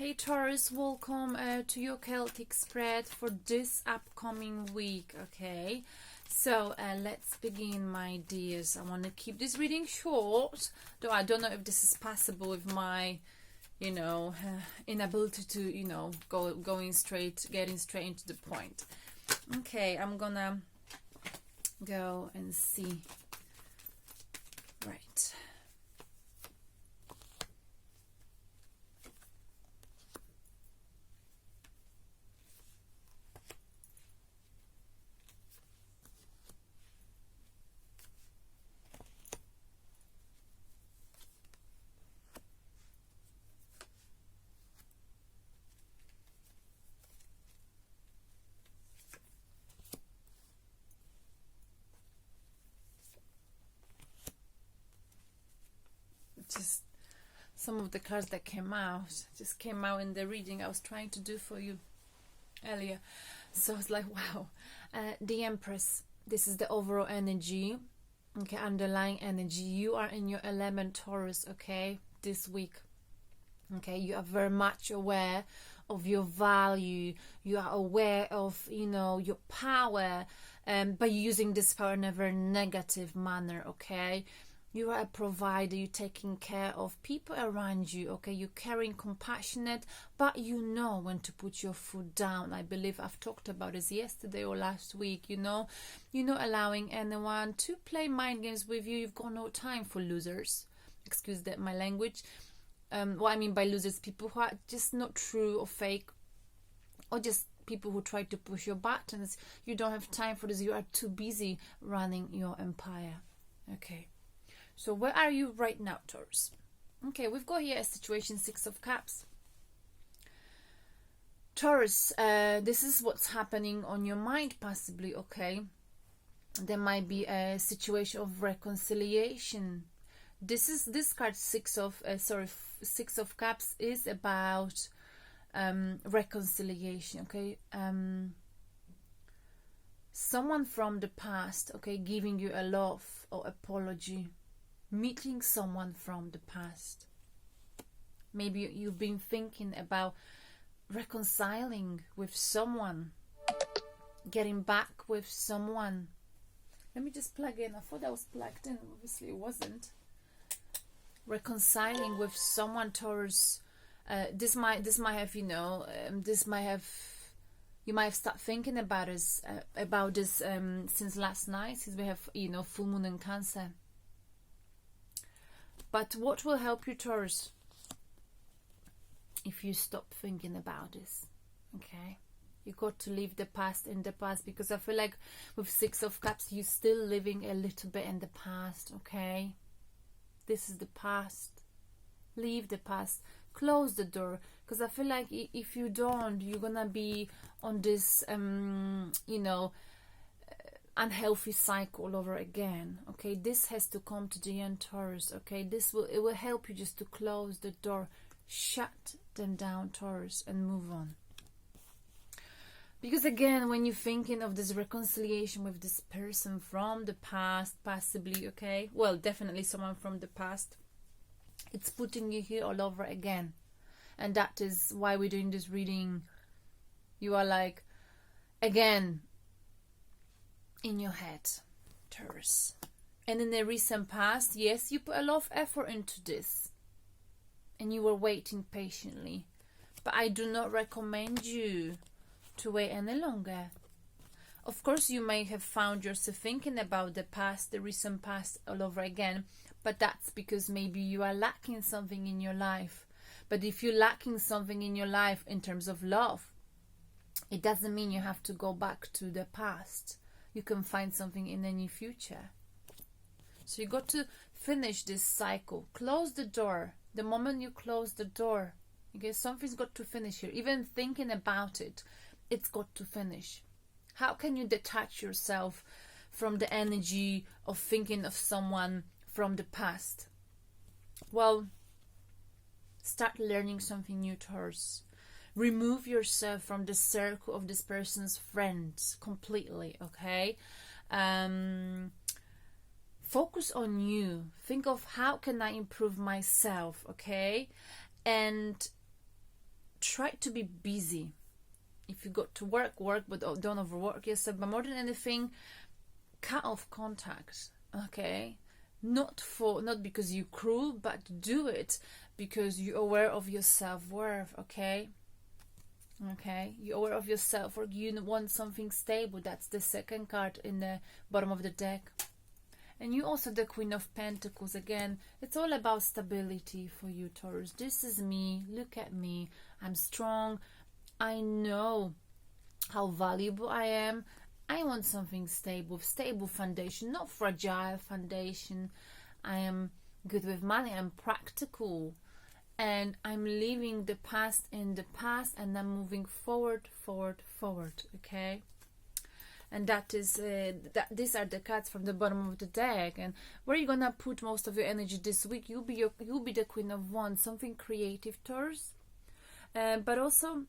Hey Taurus, welcome to your Celtic spread for this upcoming week, okay? So let's begin, my dears. I want to keep this reading short, though I don't know if this is possible with my, inability to, getting straight into the point. Okay, I'm gonna go and see. Right. Just some of the cards that came out in the reading I was trying to do for you earlier. So it's like, wow. The Empress, this is the overall energy, okay, underlying energy. You are in your element, Taurus, okay, this week. Okay, you are very much aware of your value. You are aware of, your power, but using this power in a very negative manner, okay? You are a provider. You're taking care of people around you, okay? You're caring, compassionate, but you know when to put your foot down. I believe I've talked about this yesterday or last week, You're not allowing anyone to play mind games with you. You've got no time for losers. Excuse my language. What I mean by losers, people who are just not true or fake, or just people who try to push your buttons. You don't have time for this. You are too busy running your empire, okay? So where are you right now, Taurus? Okay, we've got here a situation, 6 of Cups. Taurus, this is what's happening on your mind, possibly, okay? There might be a situation of reconciliation. This card, 6 of Cups, is about reconciliation, okay? Someone from the past, okay, giving you a love or apology. Meeting someone from the past. Maybe you've been thinking about reconciling with someone, getting back with someone. Let me just plug in. I thought I was plugged in. Obviously it wasn't. Reconciling with someone, Taurus. You might have started thinking about this since last night, since we have full moon in Cancer. But what will help you, Taurus, if you stop thinking about this? Okay, you got to leave the past in the past, because I feel like with 6 of Cups you're still living a little bit in the past. Okay, this is the past. Leave the past, close the door, because I feel like if you don't, you're gonna be on this unhealthy cycle all over again. Okay, this has to come to the end, Taurus. Okay, it will help you just to close the door, shut them down, Taurus, and move on. Because again, when you're thinking of this reconciliation with this person from the past, possibly, okay, well, definitely someone from the past, it's putting you here all over again. And that is why we're doing this reading. You are like, again, in your head, Taurus. And in the recent past, yes, you put a lot of effort into this and you were waiting patiently, but I do not recommend you to wait any longer. Of course, you may have found yourself thinking about the past, the recent past, all over again, but that's because maybe you are lacking something in your life. But if you're lacking something in your life in terms of love, it doesn't mean you have to go back to the past. You can find something in the near future. So you got to finish this cycle. Close the door. The moment you close the door, okay, something's got to finish here. Even thinking about it, it's got to finish. How can you detach yourself from the energy of thinking of someone from the past? Well, start learning something new, Taurus. Remove yourself from the circle of this person's friends completely, okay? Focus on you. Think of how can I improve myself, okay? And try to be busy. If you got to work, but don't overwork yourself. But more than anything, cut off contact, okay? Not because you're cruel, but do it because you're aware of your self-worth, okay? Okay, you're aware of yourself, or you want something stable. That's the second card in the bottom of the deck. And you also the Queen of Pentacles. Again, it's all about stability for you, Taurus. This is me. Look at me. I'm strong. I know how valuable I am. I want something stable foundation, not fragile foundation. I am good with money. I'm practical. And I'm leaving the past in the past, and I'm moving forward, okay? And that is these are the cards from the bottom of the deck. And where you're gonna put most of your energy this week, you'll be the Queen of Wands, something creative, Taurus. But also,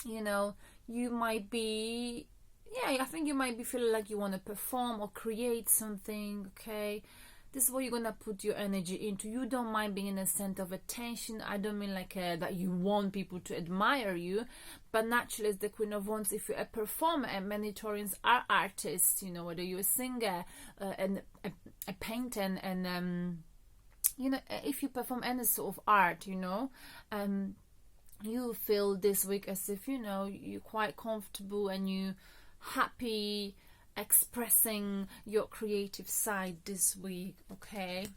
you know, you might be, I think you might be feeling like you want to perform or create something, okay? This is what you're gonna put your energy into. You don't mind being in a center of attention. I don't mean like that you want people to admire you, but naturally as the Queen of Wands, if you're a performer, and many Taurians are artists, you know, whether you're a singer, and a painter, and you know, if you perform any sort of art, you know, you feel this week as if, you know, you're quite comfortable and you happy expressing your creative side this week, okay?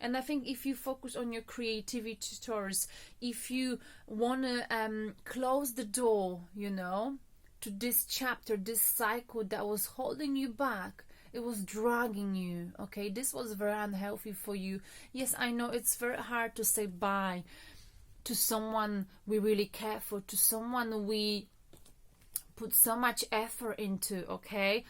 And I think if you focus on your creativity, Taurus, if you want to close the door, you know, to this chapter, this cycle that was holding you back, it was dragging you, okay? This was very unhealthy for you. Yes, I know it's very hard to say bye to someone we really care for, to someone we put so much effort into, okay?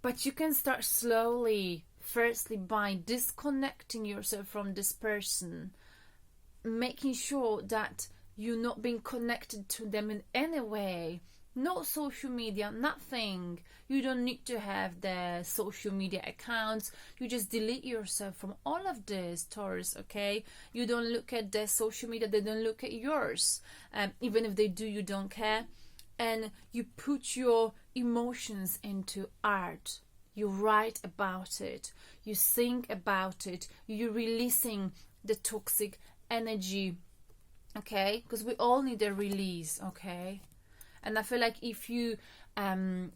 But you can start slowly, firstly by disconnecting yourself from this person, making sure that you're not being connected to them in any way. No social media, nothing. You don't need to have the social media accounts. You just delete yourself from all of this, Taurus, okay? You don't look at their social media, they don't look at yours. Even if they do, you don't care. And you put your emotions into art. You write about it. You think about it. You're releasing the toxic energy, okay? Because we all need a release, okay? And I feel like if you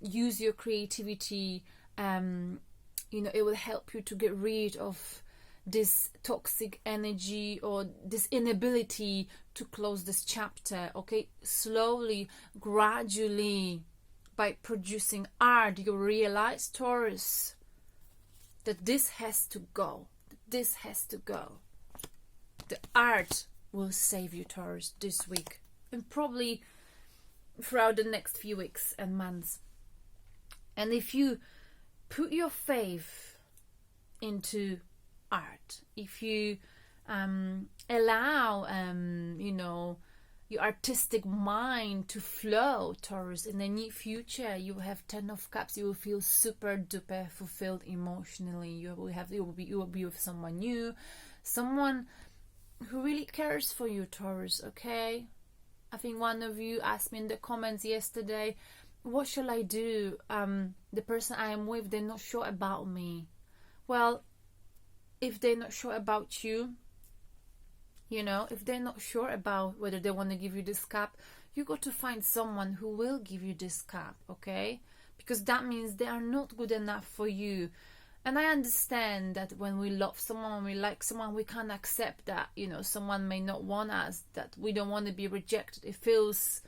use your creativity, you know, it will help you to get rid of this toxic energy or this inability to close this chapter, okay? Slowly, gradually, by producing art, you realize, Taurus, that this has to go. This has to go. The art will save you, Taurus, this week. And probably throughout the next few weeks and months. And if you put your faith into art, if you allow you know, your artistic mind to flow, Taurus, in the near future you will have 10 of Cups. You will feel super duper fulfilled emotionally. You will be with someone new, someone who really cares for you, Taurus, okay? I think one of you asked me in the comments yesterday, what shall I do? The person I am with, they're not sure about me. Well, if they're not sure about you, you know, if they're not sure about whether they want to give you this cup, you got to find someone who will give you this cup, okay? Because that means they are not good enough for you. And I understand that when we love someone, when we like someone, we can't accept that, you know, someone may not want us, that we don't want to be rejected. It feels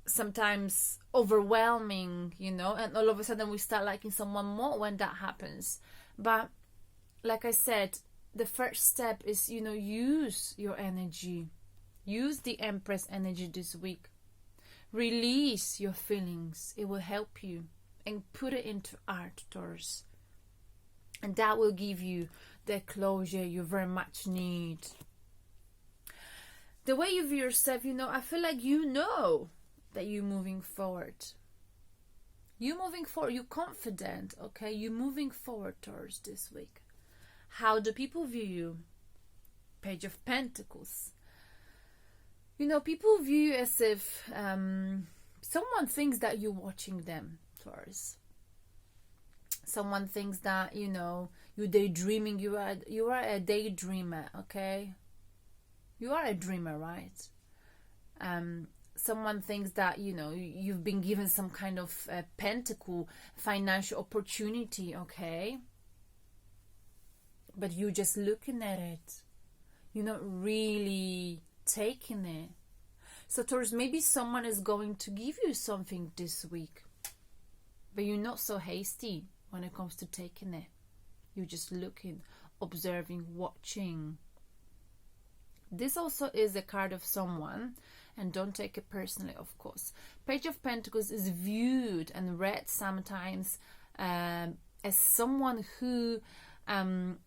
sometimes overwhelming, you know, and all of a sudden we start liking someone more when that happens. But like I said, the first step is, you know, use your energy. Use the Empress energy this week. Release your feelings. It will help you. And put it into art, Taurus. And that will give you the closure you very much need. The way you view yourself, you know, I feel like you know that you're moving forward. You're moving forward. You're confident, okay? You're moving forward, Taurus, this week. How do people view you? Page of Pentacles. You know, people view you as if someone thinks that you're watching them, Taurus. Someone thinks that, you know, you're daydreaming. You are a daydreamer, okay? You are a dreamer, right? Someone thinks that, you know, you've been given some kind of pentacle financial opportunity, okay? But you're just looking at it. You're not really taking it. So Taurus, maybe someone is going to give you something this week, but you're not so hasty when it comes to taking it. You're just looking, observing, watching. This also is a card of someone, and don't take it personally, of course. Page of Pentacles is viewed and read sometimes as someone who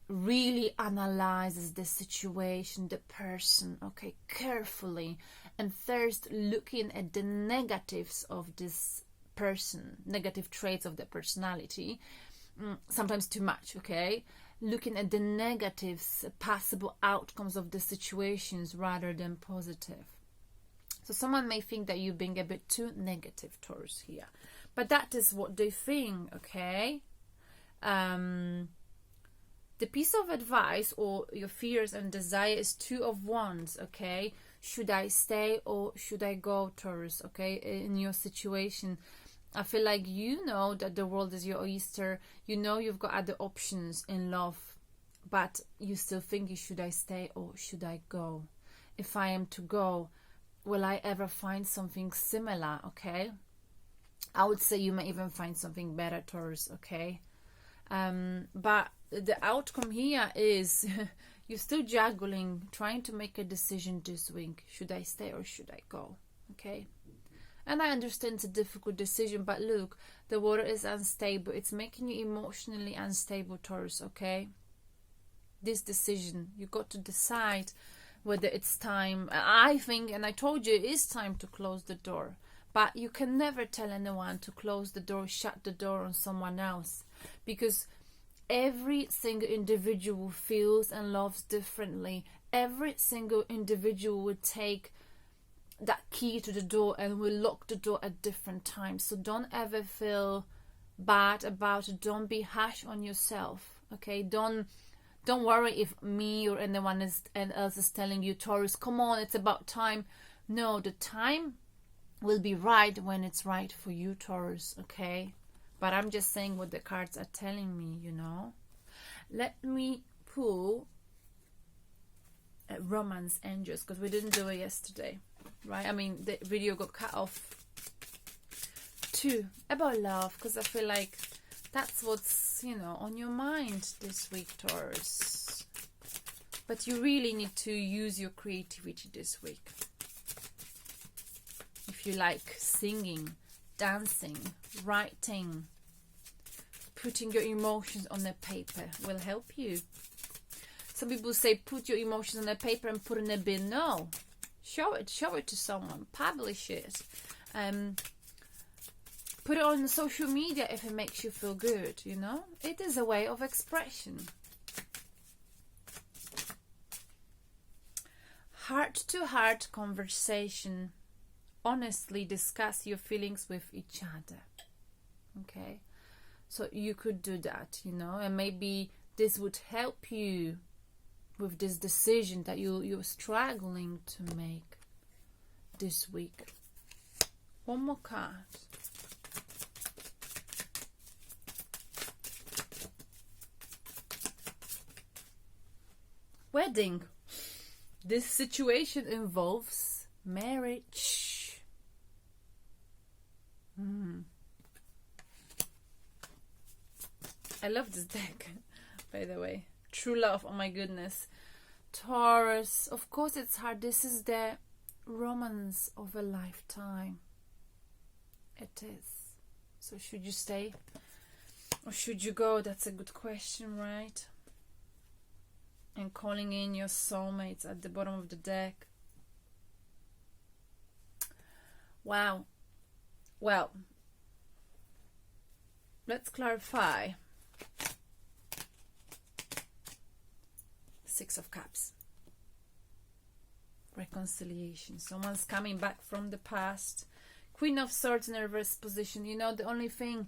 really analyzes the situation, the person, okay, carefully, and first looking at the negatives of this person, negative traits of the personality, sometimes too much, okay, looking at the negatives, possible outcomes of the situations rather than positive. So someone may think that you're being a bit too negative, Taurus, here, but that is what they think, okay? The piece of advice or your fears and desire is Two of Wands, okay? Should I stay or should I go, Taurus, okay? In your situation, I feel like you know that the world is your oyster. You know you've got other options in love, but you still think, should I stay or should I go? If I am to go, will I ever find something similar, okay? I would say you may even find something better, Taurus, okay? But the outcome here is you're still juggling, trying to make a decision this week. Should I stay or should I go? Okay. And I understand it's a difficult decision, but look, the water is unstable. It's making you emotionally unstable, Taurus, okay? This decision, you got to decide whether it's time. I think, and I told you, it is time to close the door. But you can never tell anyone to close the door, shut the door on someone else. Because every single individual feels and loves differently. Every single individual would take that key to the door and will lock the door at different times. So don't ever feel bad about it. Don't be harsh on yourself. Okay? Don't worry if me or anyone else is telling you, Taurus, come on, it's about time. No, the time will be right when it's right for you, Taurus, okay? But I'm just saying what the cards are telling me, you know. Let me pull Romance Angels, because we didn't do it yesterday, right? I mean, the video got cut off. 2, about love, because I feel like that's what's, you know, on your mind this week, Taurus. But you really need to use your creativity this week. If you like singing, dancing, writing, putting your emotions on a paper will help you. Some people say put your emotions on a paper and put in a bin. No, show it to someone, publish it, put it on social media if it makes you feel good. You know, it is a way of expression. Heart-to-heart conversation. Honestly discuss your feelings with each other, okay? So you could do that, you know, and maybe this would help you with this decision that you're struggling to make this week. One more card. Wedding. This situation involves marriage. I love this deck, by the way. True love, oh my goodness. Taurus, of course it's hard. This is the romance of a lifetime. It is. So should you stay or should you go? That's a good question, right? And calling in your soulmates at the bottom of the deck. Wow. Well, let's clarify. 6 of Cups. reconciliation. Someone's coming back from the past. Queen of Swords in a reverse position. You know, the only thing,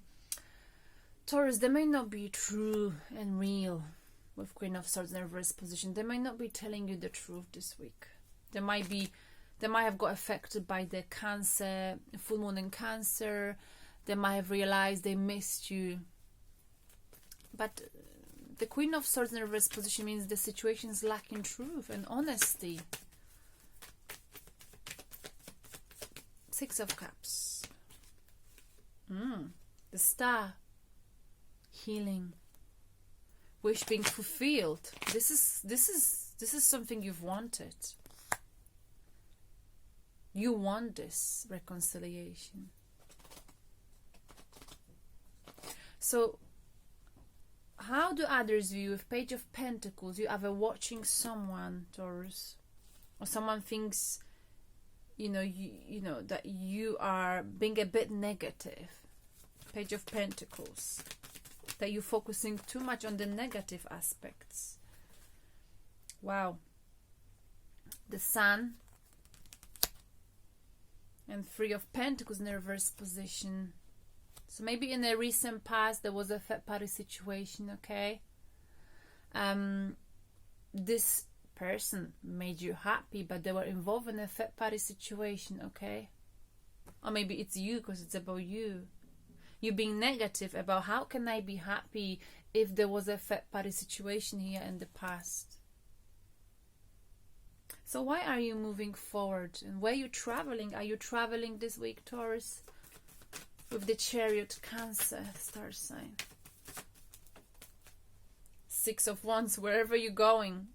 Taurus, they may not be true and real with Queen of Swords in a reverse position. They may not be telling you the truth this week. They might have got affected by the Cancer, full moon in Cancer. They might have realized they missed you. But the Queen of Swords in a reverse position means the situation is lacking truth and honesty. Six of Cups. The Star. Healing. Wish being fulfilled. This is something you've wanted. You want this reconciliation. So how do others view with Page of Pentacles? You either watching someone, Taurus, or someone thinks, you know that you are being a bit negative. Page of Pentacles. That you're focusing too much on the negative aspects. Wow. The Sun. And Three of Pentacles in the reverse position. So maybe in the recent past there was a third party situation, okay? This person made you happy, but they were involved in a third party situation, okay? Or maybe it's you because it's about you. You being negative about how can I be happy if there was a third party situation here in the past. So why are you moving forward? And where are you traveling? Are you traveling this week, Taurus? With the Chariot, Cancer, star sign. Six of Wands, wherever you're going.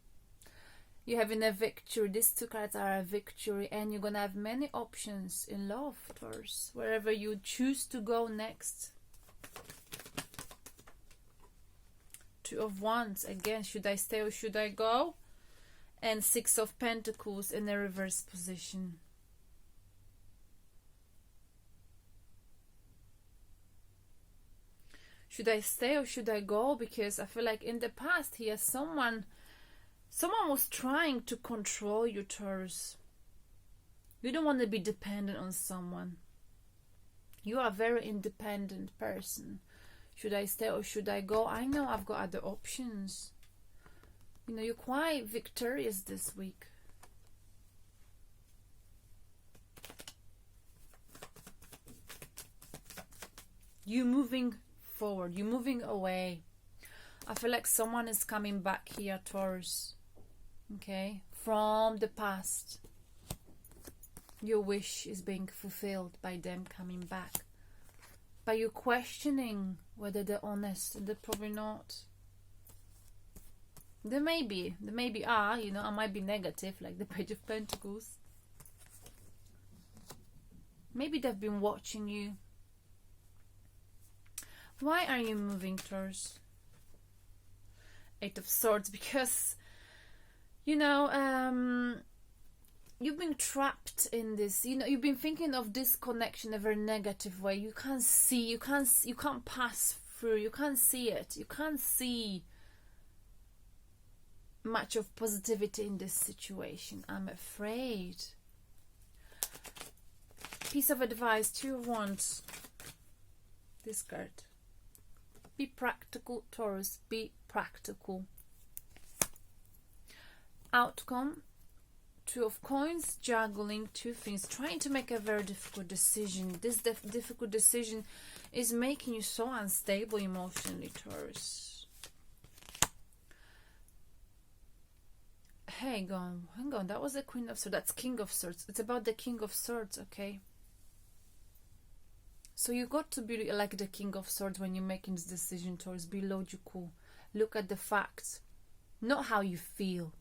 You're having a victory. These two cards are a victory. And you're going to have many options in love, Taurus. Wherever you choose to go next. Two of Wands. Again, should I stay or should I go? And Six of Pentacles in a reverse position. Should I stay or should I go? Because I feel like in the past here someone was trying to control you, Taurus. You don't want to be dependent on someone. You are a very independent person. Should I stay or should I go? I know I've got other options. You know, you're quite victorious this week. You're moving forward. You're moving away. I feel like someone is coming back here, Taurus. Okay? From the past. Your wish is being fulfilled by them coming back. But you're questioning whether they're honest and they're probably not. They maybe are, you know, I might be negative, like the Page of Pentacles. Maybe they've been watching you. Why are you moving, Taurus? Eight of Swords, because, you know, you've been trapped in this, you know, you've been thinking of this connection in a very negative way. You can't see, you can't pass through, you can't see it, you can't see much of positivity in this situation, I'm afraid. Piece of advice, Two of Wands. This card. Be practical, Taurus, be practical. Outcome, Two of Coins, juggling two things, trying to make a very difficult decision. This difficult decision is making you so unstable emotionally, Taurus. Hang on, that was the Queen of Swords, that's King of Swords. It's about the King of Swords, okay? So you got to be like the King of Swords when you're making this decision, Taurus. Be logical. Look at the facts, not how you feel.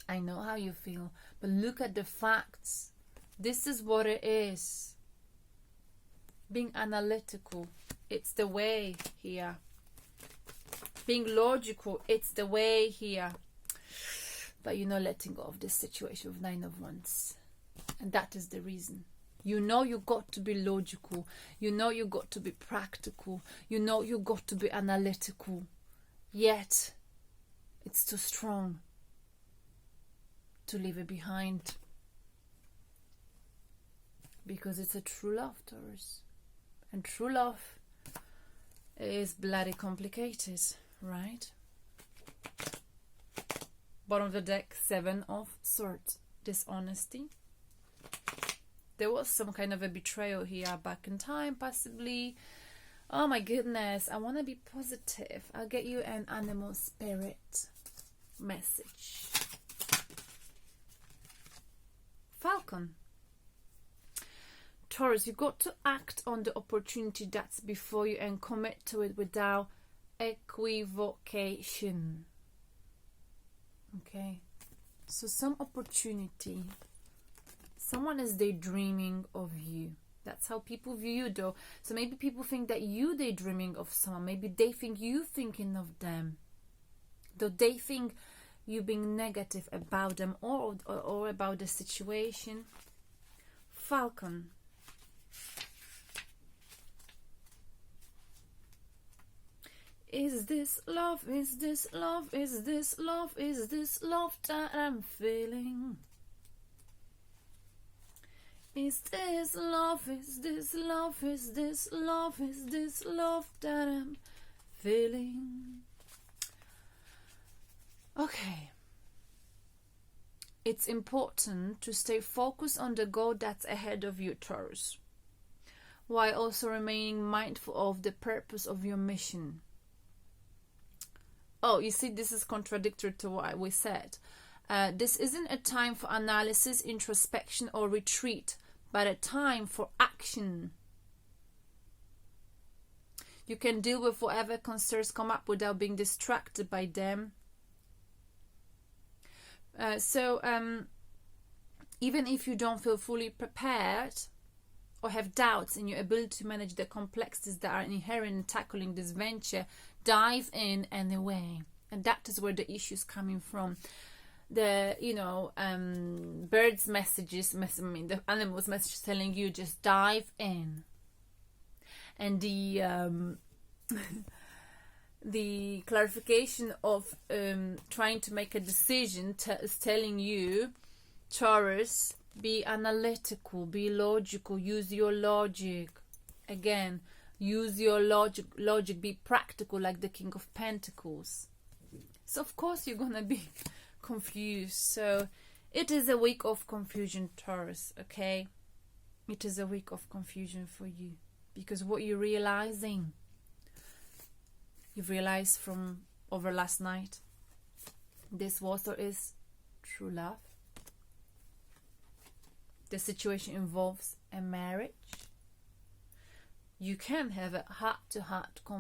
I know how you feel, but look at the facts. This is what it is. Being analytical, it's the way here. Being logical, it's the way here. But you're not letting go of this situation with Nine of Wands. And that is the reason. You know you got to be logical. You know you got to be practical. You know you got to be analytical. Yet, it's too strong to leave it behind. Because it's a true love, Taurus. And true love is bloody complicated, right? Bottom of the deck, 7 of Swords. Dishonesty. There was some kind of a betrayal here back in time, possibly. Oh my goodness, I want to be positive. I'll get you an animal spirit message. Falcon. Taurus, you've got to act on the opportunity that's before you and commit to it without equivocation. Okay, so some opportunity. Someone is daydreaming of you. That's how people view you, though. So maybe people think that you daydreaming of someone. Maybe they think you thinking of them. Though they think you being negative about them or about the situation. Falcon. Is this love? Is this love? Is this love? Is this love that I'm feeling? Is this love? Is this love? Is this love? Is this love that I'm feeling? Okay. It's important to stay focused on the goal that's ahead of you, Taurus, while also remaining mindful of the purpose of your mission. Oh, you see, this is contradictory to what we said. This isn't a time for analysis, introspection, or retreat, but a time for action. You can deal with whatever concerns come up without being distracted by them. So even if you don't feel fully prepared or have doubts in your ability to manage the complexities that are inherent in tackling this venture, dive in anyway. And that is where the issue is coming from. The birds' messages, the animals' messages telling you just dive in. And the clarification of trying to make a decision is telling you, Taurus, be analytical, be logical, use your logic. Again, use your logic, be practical like the King of Pentacles. So of course you're gonna be confused. So it is a week of confusion, Taurus, okay? It is a week of confusion for you. Because what you've realized from over last night, this water is true love. The situation involves a marriage. You can have a heart-to-heart conversation